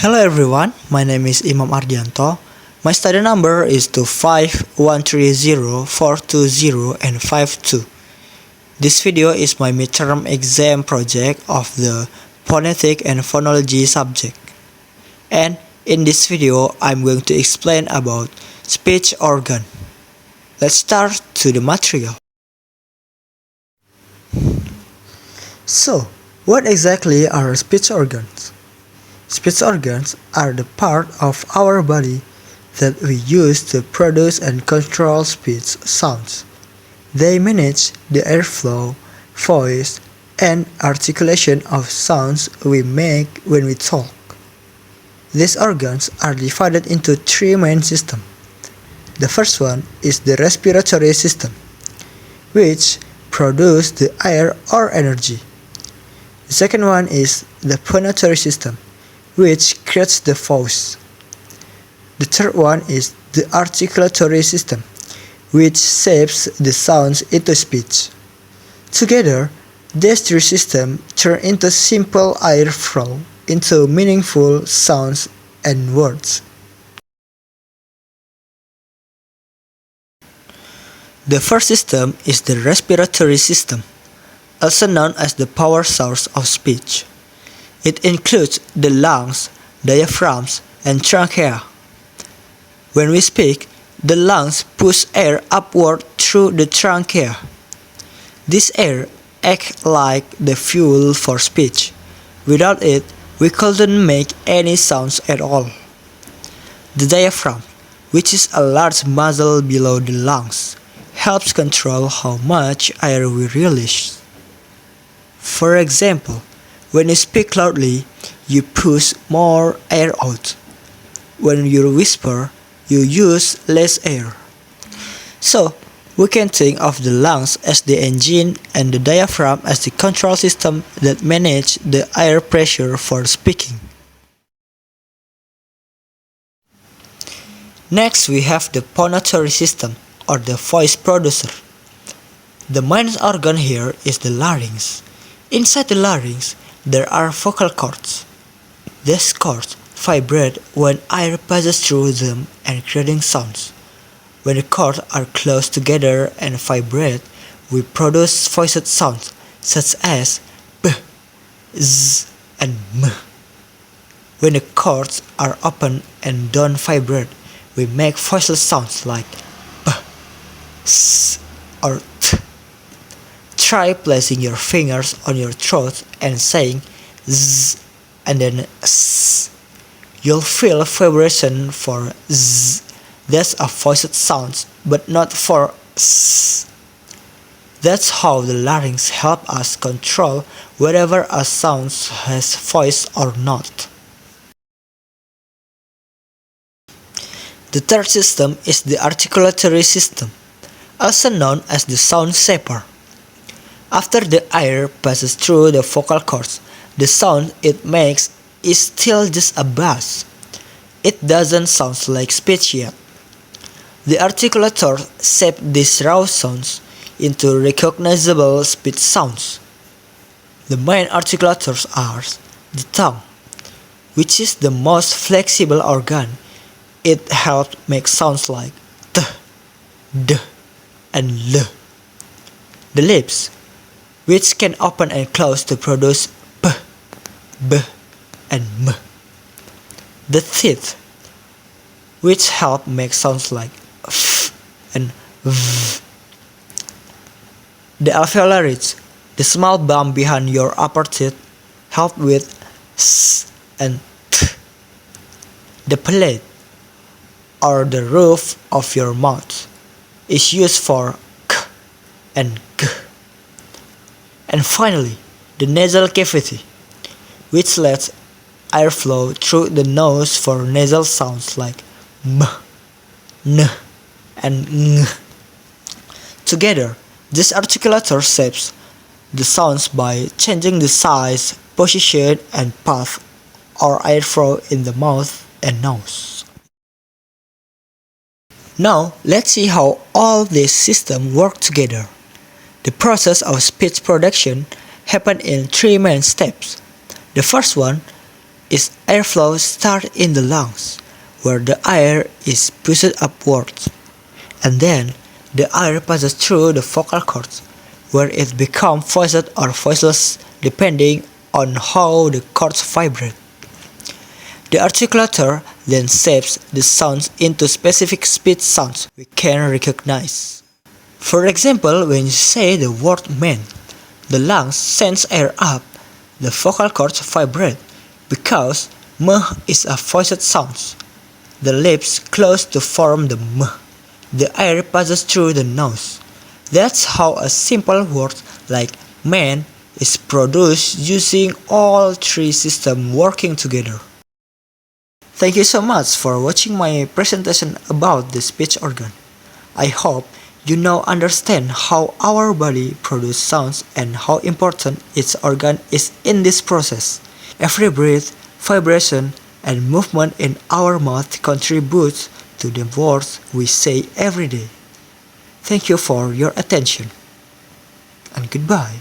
Hello everyone, my name is Imam Ardianto. My study number is 2513042 and 52. This video is my midterm exam project of the Phonetic and Phonology subject. And in this video, I'm going to explain about speech organ. Let's start to the material. So, what exactly are speech organs? Speech organs are the part of our body that we use to produce and control speech sounds. They manage the airflow, voice, and articulation of sounds we make when we talk. These organs are divided into three main systems. The first one is the respiratory system, which produces the air or energy. The second one is the phonatory system, which creates the voice. The third one is the articulatory system, which shapes the sounds into speech. Together, these three systems turn into simple airflow into meaningful sounds and words. The first system is the respiratory system, also known as the power source of speech. It includes the lungs, diaphragms, and trachea. When we speak, the lungs push air upward through the trachea. This air acts like the fuel for speech. Without it, we couldn't make any sounds at all. The diaphragm, which is a large muscle below the lungs, helps control how much air we release. For example, when you speak loudly, you push more air out. When you whisper, you use less air. So, we can think of the lungs as the engine and the diaphragm as the control system that manage the air pressure for speaking. Next, we have the phonatory system, or the voice producer. The main organ here is the larynx. Inside the larynx, there are vocal cords. These cords vibrate when air passes through them and creating sounds. When the cords are close together and vibrate, we produce voiced sounds such as b, z, and m. When the cords are open and don't vibrate, we make voiceless sounds like b, s, or t. Try placing your fingers on your throat and saying z and then s. You'll feel vibration for z. That's a voiced sound, but not for s. That's how the larynx helps us control whether a sound has voice or not. The third system is the articulatory system, also known as the sound shaper. After the air passes through the vocal cords, the sound it makes is still just a buzz. It doesn't sound like speech yet. The articulator shapes these raw sounds into recognizable speech sounds. The main articulators are the tongue, which is the most flexible organ. It helps make sounds like t, d, and l. The lips, which can open and close to produce p, b, and m. The teeth, which help make sounds like f and v. The alveoli, the small bump behind your upper teeth, help with s and t. The palate, or the roof of your mouth, is used for k and g. And finally, the nasal cavity, which lets airflow through the nose for nasal sounds like m, n, and ng. Together, this articulator shapes the sounds by changing the size, position, and path or airflow in the mouth and nose. Now, let's see how all these systems work together. The process of speech production happens in three main steps. The first one is airflow starts in the lungs, where the air is pushed upwards, and then the air passes through the vocal cords, where it becomes voiced or voiceless depending on how the cords vibrate. The articulator then shapes the sounds into specific speech sounds we can recognize. For example, when you say the word man, the lungs sends air up, the vocal cords vibrate, because m is a voiced sound. The lips close to form the m. The air passes through the nose. That's how a simple word like man is produced using all three systems working together. Thank you so much for watching my presentation about the speech organ. I hope you now understand how our body produces sounds and how important each organ is in this process. Every breath, vibration, and movement in our mouth contributes to the words we say every day. Thank you for your attention, and goodbye.